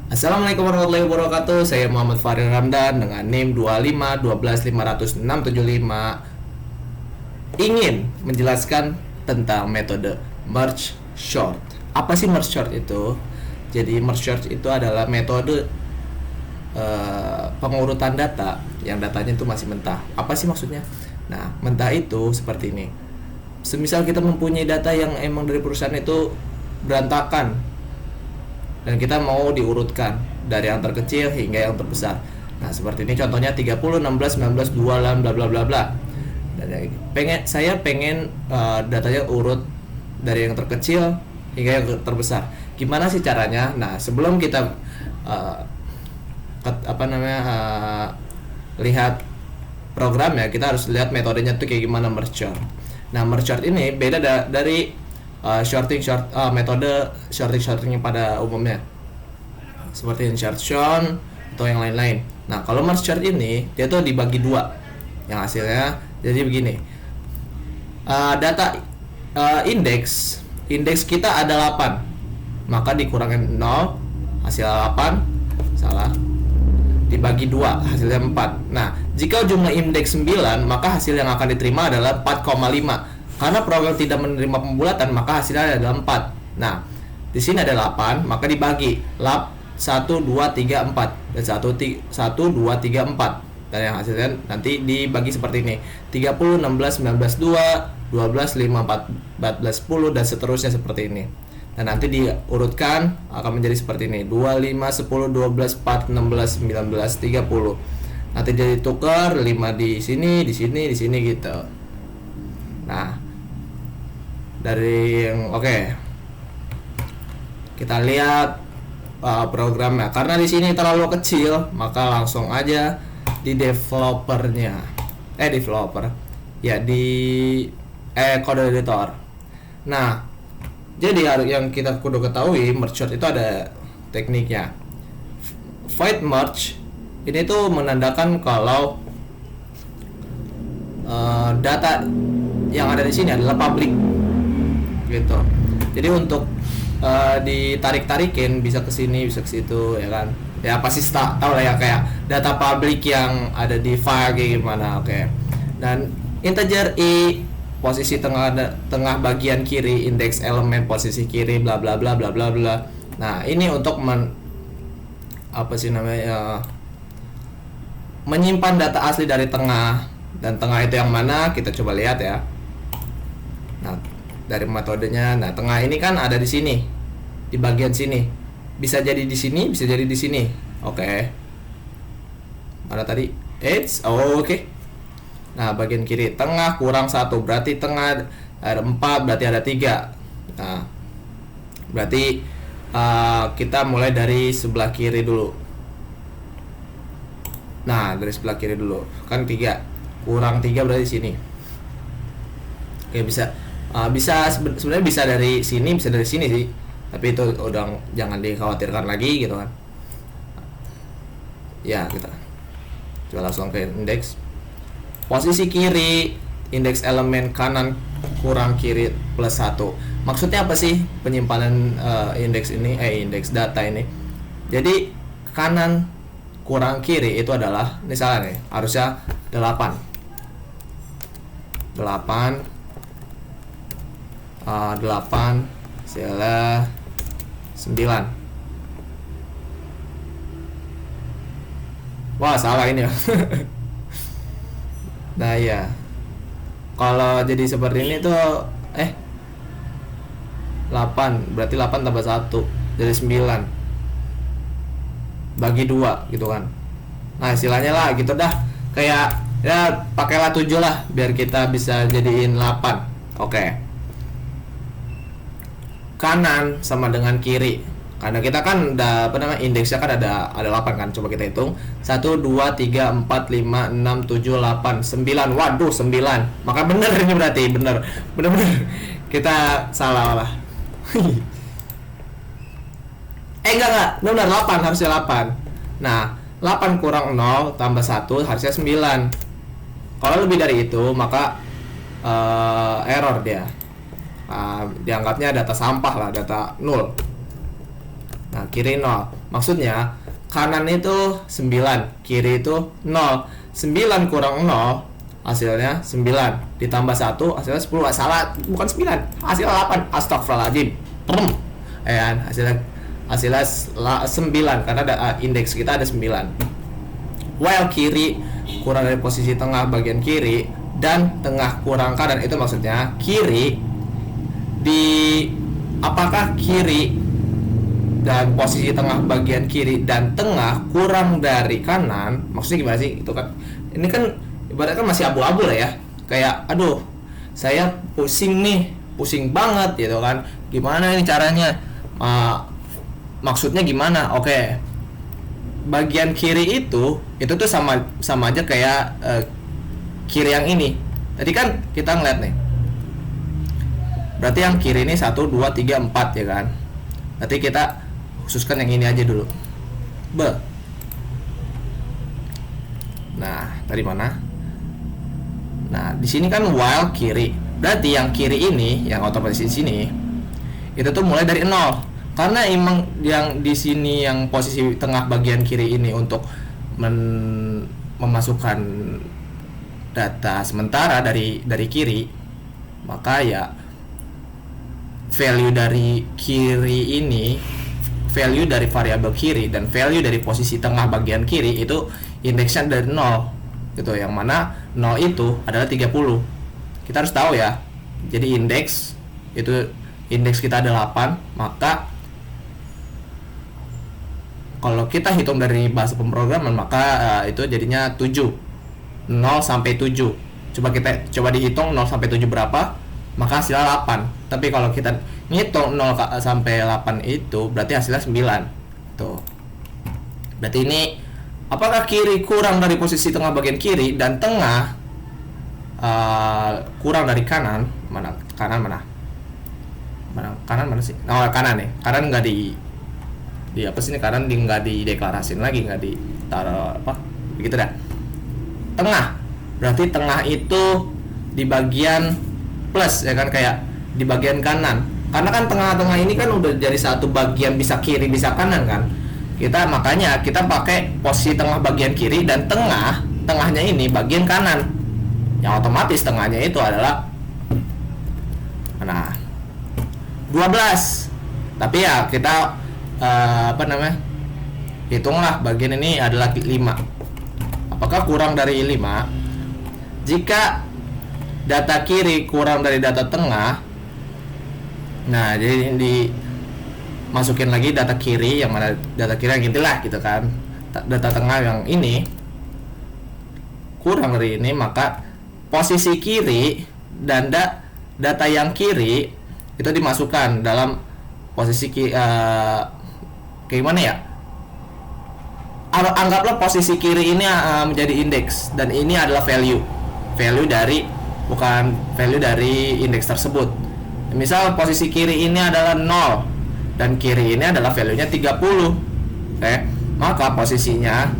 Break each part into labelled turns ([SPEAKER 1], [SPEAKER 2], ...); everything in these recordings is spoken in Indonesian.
[SPEAKER 1] Assalamualaikum warahmatullahi wabarakatuh. Saya Muhammad Farid Ramdan dengan NIM 25 ingin menjelaskan tentang metode merge sort. Apa sih merge sort itu? Jadi merge sort itu adalah metode pengurutan data yang datanya itu masih mentah. Apa sih maksudnya? Nah, mentah itu seperti ini. Semisal kita mempunyai data yang emang dari perusahaan itu berantakan dan kita mau diurutkan dari yang terkecil hingga yang terbesar. Nah, seperti ini contohnya 30, 16, 19, 2 bla bla bla bla. Dan saya pengen datanya urut dari yang terkecil hingga yang terbesar. Gimana sih caranya? Nah, sebelum kita lihat program ya, kita harus lihat metodenya tuh kayak gimana merge sort. Nah, merge sort ini beda dari metode sorting yang pada umumnya seperti insertion atau yang lain-lain. Nah, kalau merge sort ini dia tuh dibagi dua, yang hasilnya jadi begini. Data indeks kita ada 8, maka dikurangin 0, hasil 8 salah, dibagi 2, hasilnya 4. Nah, jika jumlah indeks 9, maka hasil yang akan diterima adalah 4,5. Karena program tidak menerima pembulatan, maka hasilnya adalah 4. Nah, di sini ada 8, maka dibagi 1, 2, 3, 4 dan 1, 2, 3, 4. Dan yang hasilnya nanti dibagi seperti ini. 30, 16, 19, 2, 12, 5, 14, 10 dan seterusnya seperti ini. Dan nanti diurutkan akan menjadi seperti ini. 2, 5, 10, 12, 4, 16, 19, 30. Nanti jadi tukar 5 di sini gitu. Nah, dari yang kita lihat programnya. Karena di sini terlalu kecil, maka langsung aja di developer ya, di kode editor. Nah, jadi yang kita kudu ketahui, merge sort itu ada tekniknya. Void merge ini tuh menandakan kalau data yang ada di sini adalah public gitu. Jadi untuk ditarik-tarikin bisa ke sini, bisa ke situ, ya kan? Ya pasti tahu lah ya, kayak data public yang ada di file kayak gimana. Dan integer i posisi tengah bagian kiri, indeks elemen posisi kiri, bla bla bla bla bla bla. Nah, ini untuk menyimpan data asli dari tengah, dan tengah itu yang mana kita coba lihat ya. Nah, dari metodenya, nah tengah ini kan ada di sini, di bagian sini, bisa jadi di sini, bisa jadi di sini. Mana tadi? Oke. Nah, bagian kiri tengah kurang 1, berarti tengah ada 4, berarti ada 3. Nah, berarti kita mulai dari sebelah kiri dulu. Nah, dari sebelah kiri dulu kan 3 kurang 3 berarti sini. Sebenarnya bisa dari sini, bisa dari sini sih, tapi itu udah jangan dikhawatirkan lagi gitu kan. Ya, kita coba langsung ke indeks. Posisi kiri, indeks elemen kanan kurang kiri plus 1. Maksudnya apa sih penyimpanan indeks data ini? Jadi kanan kurang kiri itu adalah, misalnya nih, harusnya 8 hasilnya 9. Wah, salah ini ya. Nah ya, kalau jadi seperti ini tuh 8, berarti 8 tambah 1 jadi 9 bagi 2 gitu kan. Nah, istilahnya lah gitu dah, kayak ya pakailah 7 lah biar kita bisa jadiin 8. Kanan sama dengan kiri, karena kita kan udah indeksnya kan ada 8 kan. Coba kita hitung 1, 2, 3, 4, 5, 6, 7, 8, 9. Waduh, 9. Maka bener ini, berarti bener kita salah lah. Enggak, benar 8, harusnya 8. Nah, 8 kurang 0 tambah 1 harusnya 9. Kalau lebih dari itu maka error dia. Dianggapnya data sampah lah, data nol. Nah, kiri 0. Maksudnya kanan itu 9, kiri itu 0. 9 kurang 0 hasilnya 9. Ditambah 1 hasilnya 10. Salah, bukan 9. Hasilnya 8. Astagfirullahaladzim. Hasilnya 9 karena indeks kita ada 9. While kiri kurang dari posisi tengah bagian kiri dan tengah kurang kanan, itu maksudnya kiri apakah kiri dan posisi tengah bagian kiri dan tengah kurang dari kanan, maksudnya gimana sih itu kan? Ini kan ibaratnya masih abu-abu lah ya, kayak aduh saya pusing banget gitu kan, gimana ini caranya, maksudnya gimana? Oke, bagian kiri itu tuh sama aja kayak kiri yang ini tadi kan kita ngeliat nih, berarti yang kiri ini 1, 2, 3, 4 ya kan. Berarti kita khususkan yang ini aja dulu. Nah, tadi mana? Nah, di sini kan while kiri. Berarti yang kiri ini, yang otomatis di sini, itu tuh mulai dari 0. Karena emang yang di sini yang posisi tengah bagian kiri ini untuk memasukkan data sementara dari kiri, maka ya value dari kiri ini, value dari variabel kiri dan value dari posisi tengah bagian kiri itu indeksnya dari 0 gitu, yang mana 0 itu adalah 30. Kita harus tahu ya, jadi indeks kita ada 8, maka kalau kita hitung dari bahasa pemrograman maka itu jadinya 7. 0 sampai 7. Coba dihitung 0 sampai 7 berapa? Maka hasilnya 8. Tapi kalau kita ngitung 0 sampai 8 itu berarti hasilnya 9. Tuh. Berarti ini apakah kiri kurang dari posisi tengah bagian kiri dan tengah kurang dari kanan? Mana kanan mana? Kanan mana sih? Oh, kanan nih. Kanan nggak di apa sih ini, kanan nggak dideklarasiin lagi, nggak ditaruh apa begitu dah. Tengah, berarti tengah itu di bagian plus ya kan, kayak di bagian kanan. Karena kan tengah-tengah ini kan udah jadi satu bagian, bisa kiri bisa kanan kan. Makanya kita pakai posisi tengah bagian kiri dan tengahnya ini bagian kanan. Yang otomatis tengahnya itu adalah mana? 12. Tapi ya kita hitunglah bagian ini adalah 5. Apakah kurang dari 5? Jika data kiri kurang dari data tengah, nah jadi dimasukin lagi data kiri, yang mana data kiri yang intilah gitu kan, data tengah yang ini kurang dari ini, maka posisi kiri dan data yang kiri itu dimasukkan dalam posisi kayak gimana ya, anggaplah posisi kiri ini menjadi indeks dan ini adalah value dari indeks tersebut. Misal posisi kiri ini adalah 0 dan kiri ini adalah value-nya 30. Maka posisinya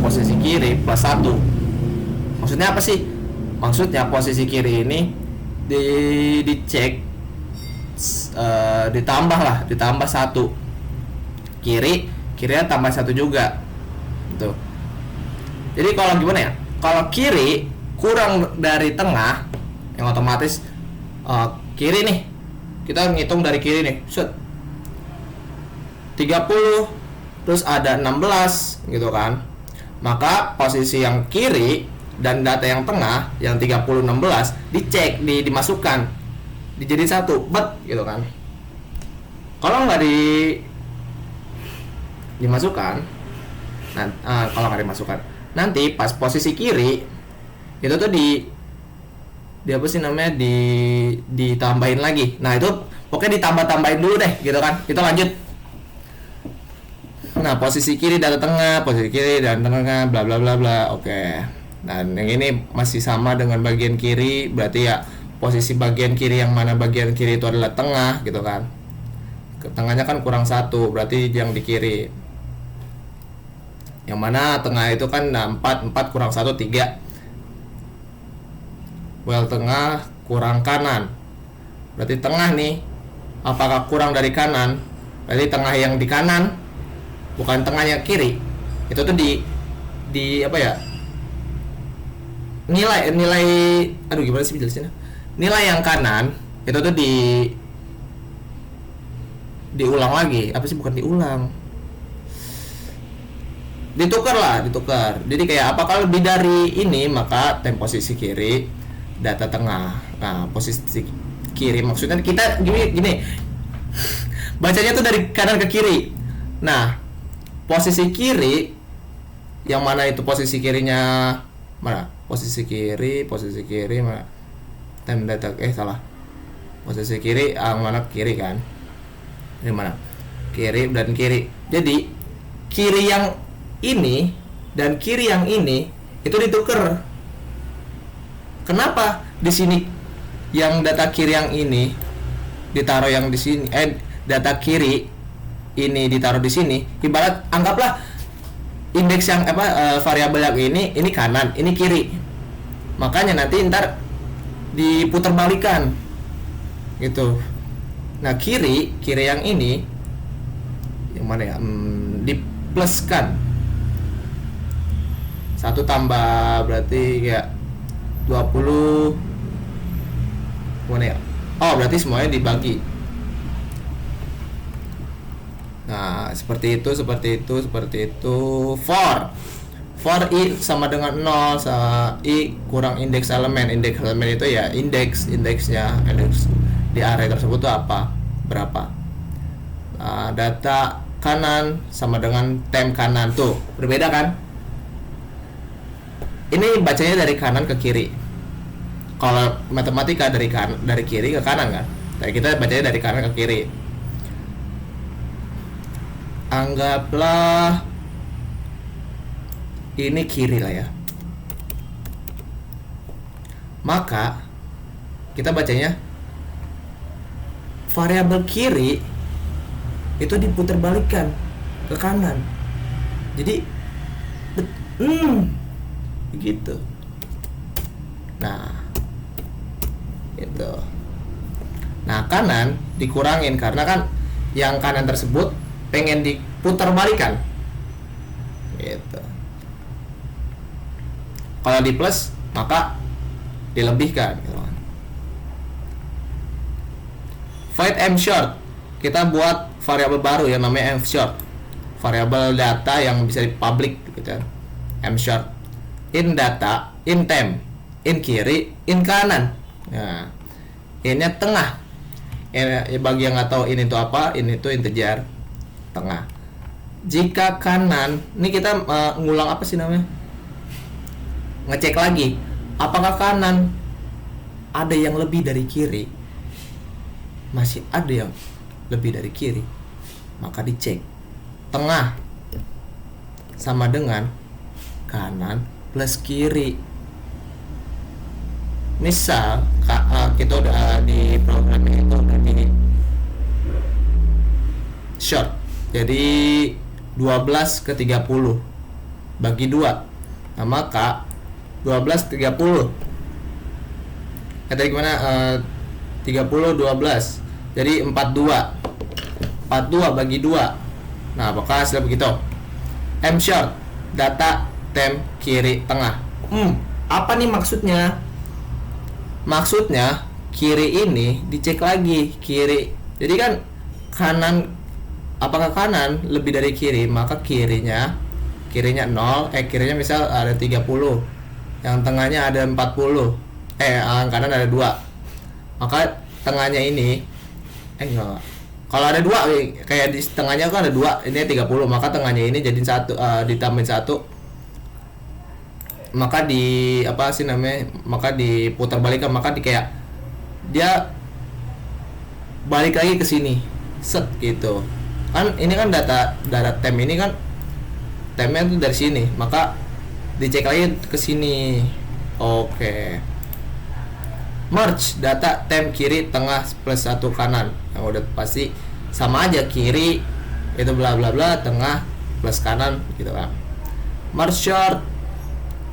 [SPEAKER 1] posisi kiri plus 1. Maksudnya apa sih? Maksudnya posisi kiri ini dicek ditambah 1. Kirinya tambah 1 juga gitu. Jadi kalau gimana ya, kalau kiri kurang dari tengah, yang otomatis kiri nih, kita ngitung dari kiri nih, 30 terus ada 16 gitu kan, maka posisi yang kiri dan data yang tengah yang 30 16 dicek, dimasukkan dijadiin 1 gitu kan. Kalau nggak dimasukkan, kalau nggak dimasukkan, nanti pas posisi kiri itu tuh di apa sih namanya, ditambahin lagi. Nah itu pokoknya ditambah-tambahin dulu deh gitu kan. Kita lanjut. Nah posisi kiri data tengah, posisi kiri dan tengah, bla bla bla bla. Oke. Dan yang ini masih sama dengan bagian kiri, berarti ya posisi bagian kiri, yang mana bagian kiri itu adalah tengah gitu kan. Tengahnya kan kurang 1, berarti yang di kiri. Yang mana tengah itu kan 4 kurang 1 3. Well tengah kurang kanan, berarti tengah nih apakah kurang dari kanan, berarti tengah yang di kanan bukan tengahnya kiri, itu tuh di apa ya, nilai aduh gimana sih jelasinnya, nilai yang kanan itu tuh diulang lagi, apa sih, bukan diulang, ditukar. Jadi kayak apakah lebih dari ini, maka tem posisi kiri, data tengah. Nah, posisi kiri maksudnya kita gini bacanya tuh dari kanan ke kiri. Nah, posisi kiri yang mana itu, posisi kirinya mana? Posisi kiri mana? Tem data salah. Posisi kiri mana, kiri kan? Ini mana? Kiri dan kiri. Jadi kiri yang ini dan kiri yang ini itu ditukar. Kenapa di sini yang data kiri yang ini ditaruh yang di sini, data kiri ini ditaruh di sini? Ibarat anggaplah indeks yang variabel yang ini kanan, ini kiri. Makanya nanti ntar diputar balikan gitu. Nah, kiri yang ini yang mana ya? Dipluskan. 1 tambah berarti kayak 20 mana ya? Oh, berarti semuanya dibagi. Nah, seperti itu. For I sama dengan 0, sama I kurang indeks elemen. Indeks elemen itu ya indeksnya di array tersebut tuh apa? Berapa? Nah, data kanan sama dengan tem kanan tuh berbeda kan? Ini bacanya dari kanan ke kiri. Kalau matematika dari kiri ke kanan kan? Tapi kita bacanya dari kanan ke kiri. Anggaplah ini kiri lah ya. Maka kita bacanya variabel kiri itu diputar balikan ke kanan. Jadi begitu. Nah, itu. Nah, kanan dikurangin karena kan yang kanan tersebut pengen diputar balikan. Gitu. Kalau di plus maka dilebihkan gitu kan. Void m short. Kita buat variabel baru yang namanya m short. Variabel data yang bisa dipublic gitu kan. M short. In data, in tem, in kiri, in kanan. Nah, ini tengah. Ini bagi yang nggak tahu ini itu apa, ini itu integer tengah. Jika kanan, ini kita ngulang apa sih namanya? Ngecek lagi, apakah kanan ada yang lebih dari kiri? Masih ada yang lebih dari kiri, maka dicek. Tengah sama dengan kanan plus kiri. Misal kita udah di program itu udah di short, jadi 12 ke 30 bagi 2. Nah, maka 12 30 gimana, 30 12 jadi 42 bagi 2. Nah, apakah hasilnya begitu? M short, data tem kiri tengah. Apa nih maksudnya? Maksudnya kiri ini dicek lagi kiri. Jadi kan kanan, apakah kanan lebih dari kiri, maka kirinya 0, kirinya misal ada 30, yang tengahnya ada 40, kanan ada 2, maka tengahnya ini enggak. Kalau ada 2, kayak di tengahnya kan ada 2, ini 30, maka tengahnya ini jadi 1, ditambahin 1, maka maka diputar balikan, maka kayak dia balik lagi ke sini, set gitu kan. Ini kan data tem ini kan, temnya tuh dari sini, maka dicek lagi ke sini. Oke. Merge data tem kiri tengah plus 1 kanan, yang udah pasti sama aja, kiri itu bla bla bla, tengah plus kanan gitu kan. Merge short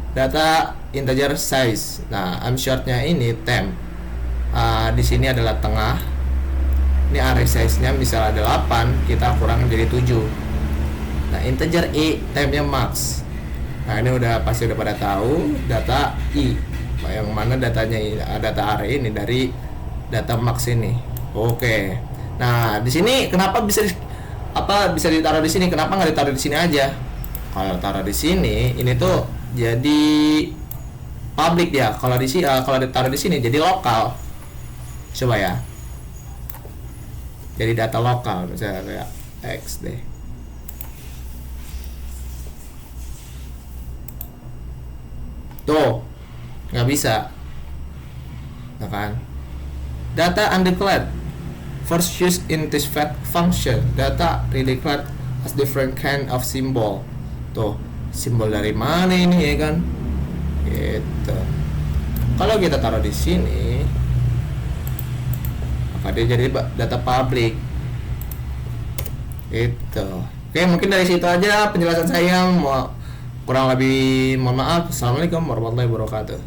[SPEAKER 1] data integer size. Nah, m shortnya ini tem, di sini adalah tengah, Ini array size-nya misalnya 8, kita kurang jadi 7. Nah, integer i time-nya max. Nah, ini pasti udah pada tahu data i. Yang mana datanya, data array ini dari data max ini. Oke. Nah, di sini kenapa bisa ditaruh di sini? Kenapa nggak ditaruh di sini aja? Kalau taruh di sini, ini tuh jadi public ya. Kalau ditaruh di sini jadi lokal. Coba ya. Jadi data lokal misalnya kayak x deh. Tuh, nggak bisa. Nah kan? Data undeclared. First used in this function, data redeclared as different kind of symbol. Tuh, simbol dari mana ini ya kan? Gitu. Kalau kita taruh di sini, maka dia jadi data public. Itu. Oke, mungkin dari situ aja penjelasan saya. Kurang lebih mohon maaf. Assalamualaikum warahmatullahi wabarakatuh.